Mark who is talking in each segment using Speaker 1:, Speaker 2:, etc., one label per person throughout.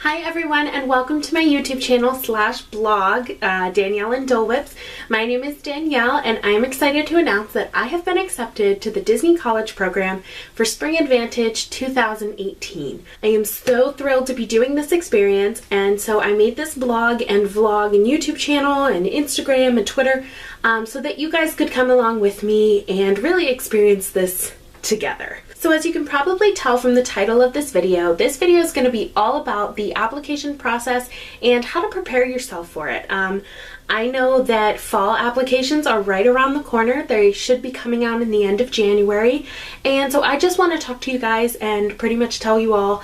Speaker 1: Hi everyone, and welcome to my YouTube channel / blog, Danielle and Dole Whips. My name is Danielle and I am excited to announce that I have been accepted to the Disney College program for Spring Advantage 2018. I am so thrilled to be doing this experience, and so I made this blog and vlog and YouTube channel and Instagram and Twitter so that you guys could come along with me and really experience this together. So as you can probably tell from the title of this video is going to be all about the application process and how to prepare yourself for it. I know that fall applications are right around the corner. They should be coming out in the end of January, and so I just want to talk to you guys and pretty much tell you all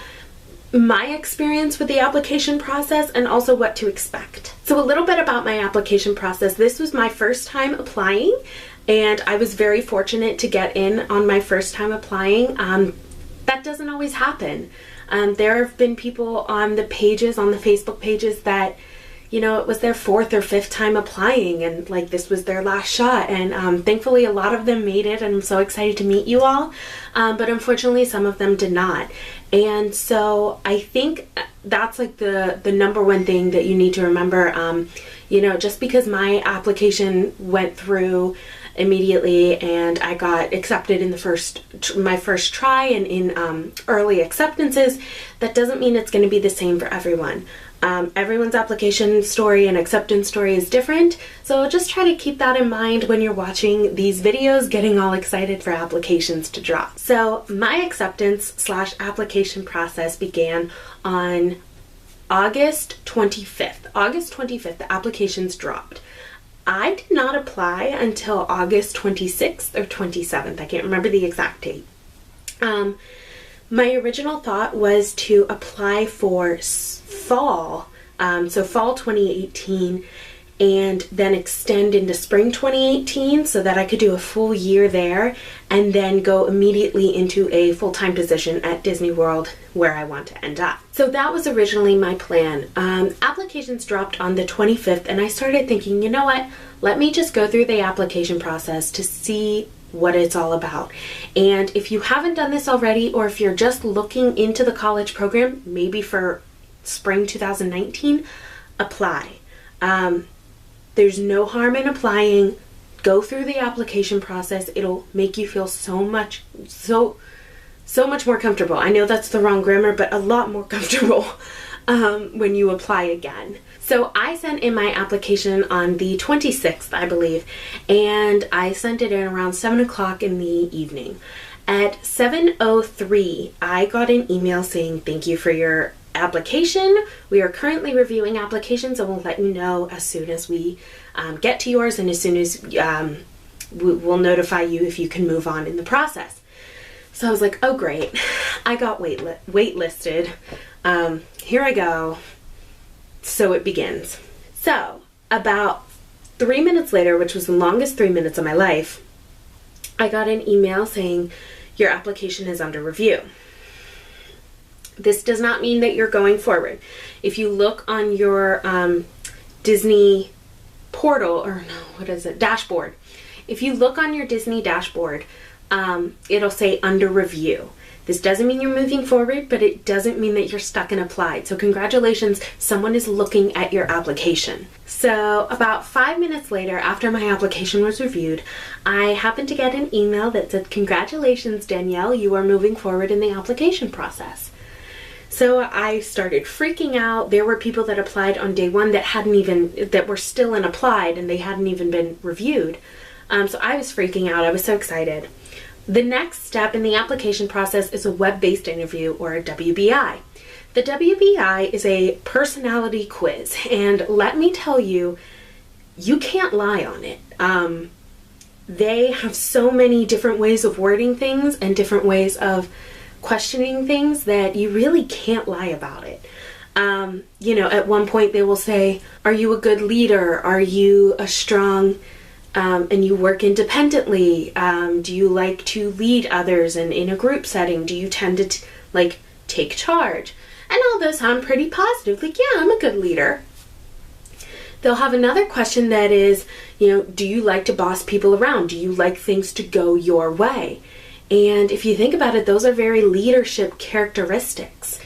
Speaker 1: my experience with the application process and also what to expect. So a little bit about my application process. This was my first time applying, and I was very fortunate to get in on my first time applying. That doesn't always happen. There have been people on the pages, on the Facebook pages, that, you know, it was their fourth or fifth time applying and like this was their last shot, and thankfully a lot of them made it, and I'm so excited to meet you all, but unfortunately some of them did not. And so I think that's like the number one thing that you need to remember. You know, just because my application went through immediately and I got accepted in my first try and in early acceptances, that doesn't mean it's going to be the same for everyone. Everyone's application story and acceptance story is different, so just try to keep that in mind when you're watching these videos getting all excited for applications to drop. So my acceptance / application process began on August 25th. August 25th, the applications dropped. I did not apply until August 26th or 27th. I can't remember the exact date. My original thought was to apply for fall, so fall 2018, and then extend into spring 2018 so that I could do a full year there and then go immediately into a full-time position at Disney World where I want to end up. So that was originally my plan. Applications dropped on the 25th, and I started thinking, you know what, let me just go through the application process to see what it's all about. And if you haven't done this already, or if you're just looking into the college program, maybe for spring 2019, apply. There's no harm in applying. Go through the application process. It'll make you feel so much more comfortable. I know that's the wrong grammar, but a lot more comfortable when you apply again. So I sent in my application on the 26th, I believe, and I sent it in around 7 o'clock in the evening. At 7:03, I got an email saying, "Thank you for your application. We are currently reviewing applications and we'll let you know as soon as we get to yours, and as soon as we'll notify you if you can move on in the process." So I was like, oh great, I got waitlisted. Here I go. So it begins. So about 3 minutes later, which was the longest 3 minutes of my life, I got an email saying, "Your application is under review." This does not mean that you're going forward. If you look on your Disney portal, or no, what is it? Dashboard. If you look on your Disney dashboard, it'll say under review. This doesn't mean you're moving forward, but it doesn't mean that you're stuck and applied. So congratulations, someone is looking at your application. So about 5 minutes later, after my application was reviewed, I happened to get an email that said, "Congratulations, Danielle, you are moving forward in the application process." So I started freaking out. There were people that applied on day one that were still in applied, and they hadn't even been reviewed. So I was freaking out. I was so excited. The next step in the application process is a web-based interview, or a WBI. The WBI is a personality quiz, and let me tell you, you can't lie on it. They have so many different ways of wording things and different ways of questioning things that you really can't lie about it. You know, at one point they will say, "Are you a good leader? Are you a strong and you work independently? Do you like to lead others, and in a group setting, do you tend to take charge?" And all those sound pretty positive, like, yeah, I'm a good leader. They'll have another question that is, you know, do you like to boss people around? Do you like things to go your way? And if you think about it, those are very leadership characteristics.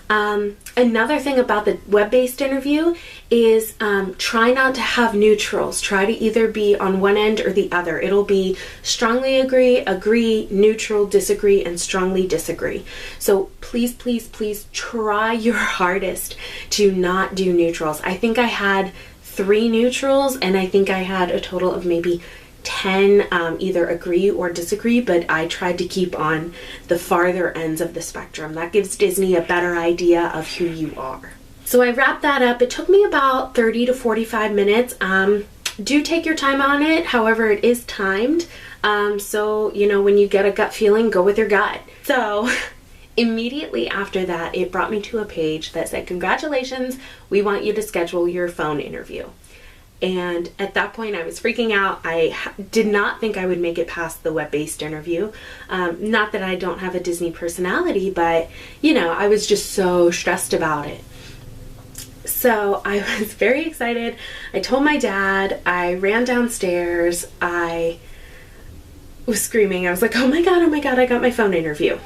Speaker 1: Another thing about the web-based interview is try not to have neutrals. Try to either be on one end or the other. It'll be strongly agree, agree, neutral, disagree, and strongly disagree. So please, please, please try your hardest to not do neutrals. I think I had 3 neutrals, and I think I had a total of maybe 10 either agree or disagree, but I tried to keep on the farther ends of the spectrum. That gives Disney a better idea of who you are. So I wrapped that up. It took me about 30 to 45 minutes. Do take your time on it. However, it is timed. So, you know, when you get a gut feeling, go with your gut. So immediately after that, it brought me to a page that said, "Congratulations, we want you to schedule your phone interview." And at that point, I was freaking out. I did not think I would make it past the web-based interview. Not that I don't have a Disney personality, but, you know, I was just so stressed about it. So I was very excited. I told my dad. I ran downstairs. I was screaming. I was like, oh my God, I got my phone interview.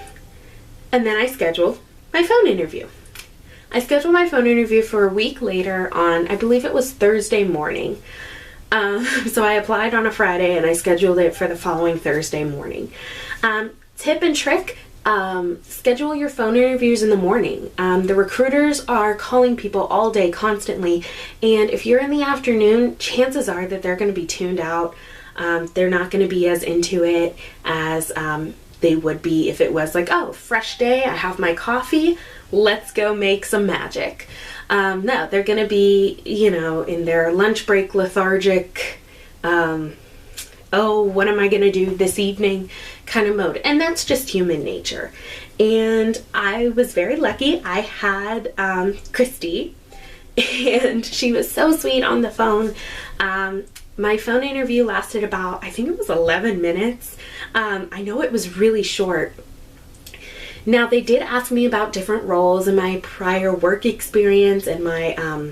Speaker 1: And then I scheduled my phone interview. I scheduled my phone interview for a week later on, I believe it was Thursday morning. So I applied on a Friday and I scheduled it for the following Thursday morning. Tip and trick, schedule your phone interviews in the morning. The recruiters are calling people all day constantly, and if you're in the afternoon, chances are that they're going to be tuned out. They're not going to be as into it as they would be if it was like, oh, fresh day, I have my coffee, let's go make some magic. No, they're going to be, you know, in their lunch break lethargic, oh, what am I going to do this evening kind of mode. And that's just human nature. And I was very lucky. I had Christy, and she was so sweet on the phone. My phone interview lasted about, I think it was 11 minutes. I know it was really short. Now, they did ask me about different roles and my prior work experience and my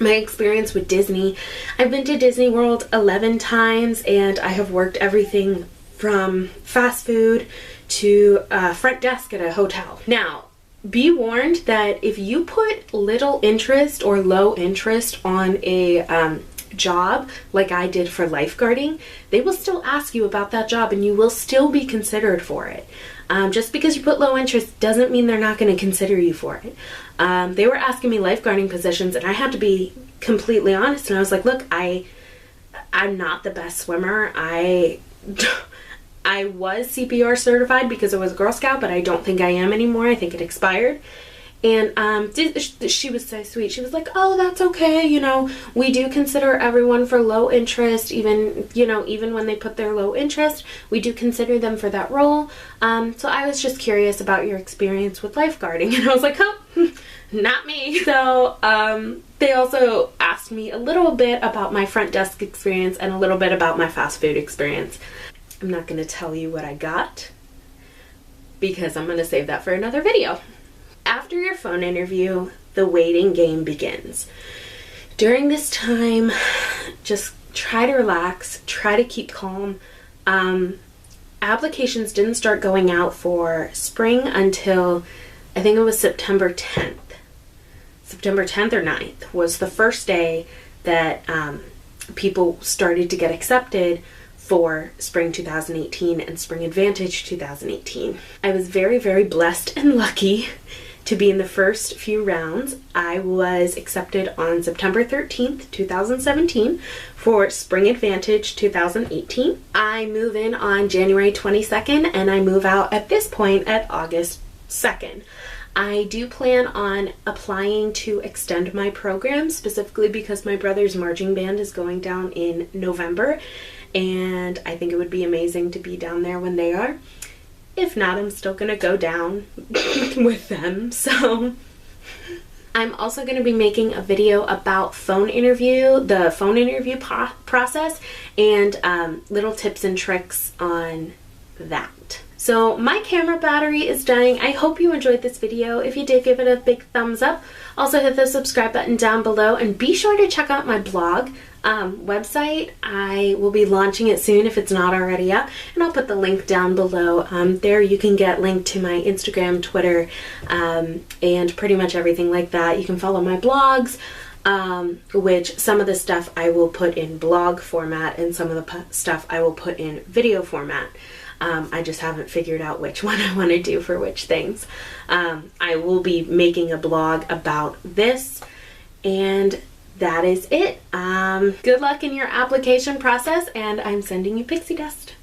Speaker 1: experience with Disney. I've been to Disney World 11 times, and I have worked everything from fast food to front desk at a hotel. Now, be warned that if you put little interest or low interest on a job like I did for lifeguarding, they will still ask you about that job and you will still be considered for it. Just because you put low interest doesn't mean they're not going to consider you for it. They were asking me lifeguarding positions, and I had to be completely honest, and I was like, look, I'm not the best swimmer. I was CPR certified because I was a Girl Scout, but I don't think I am anymore. I think it expired. And she was so sweet. She was like, oh, that's okay. You know, we do consider everyone for low interest, even, you know, even when they put their low interest, we do consider them for that role. So I was just curious about your experience with lifeguarding. And I was like, oh, not me. So they also asked me a little bit about my front desk experience and a little bit about my fast food experience. I'm not going to tell you what I got because I'm going to save that for another video. After your phone interview, the waiting game begins. During this time, just try to relax, try to keep calm. Applications didn't start going out for spring until I think it was September 10th. September 10th or 9th was the first day that people started to get accepted for Spring 2018 and Spring Advantage 2018. I was very, very blessed and lucky to be in the first few rounds. I was accepted on September 13th, 2017 for Spring Advantage 2018. I move in on January 22nd and I move out at this point at August 2nd. I do plan on applying to extend my program, specifically because my brother's marching band is going down in November, and I think it would be amazing to be down there when they are. If not, I'm still going to go down with them. So I'm also going to be making a video about the phone interview process, and little tips and tricks on that. So my camera battery is dying. I hope you enjoyed this video. If you did, give it a big thumbs up. Also hit the subscribe button down below, and be sure to check out my blog website. I will be launching it soon if it's not already up, and I'll put the link down below. There you can get linked to my Instagram, Twitter, and pretty much everything like that. You can follow my blogs, which some of the stuff I will put in blog format and some of the stuff I will put in video format. I just haven't figured out which one I want to do for which things. I will be making a blog about this, and that is it. Good luck in your application process, and I'm sending you pixie dust.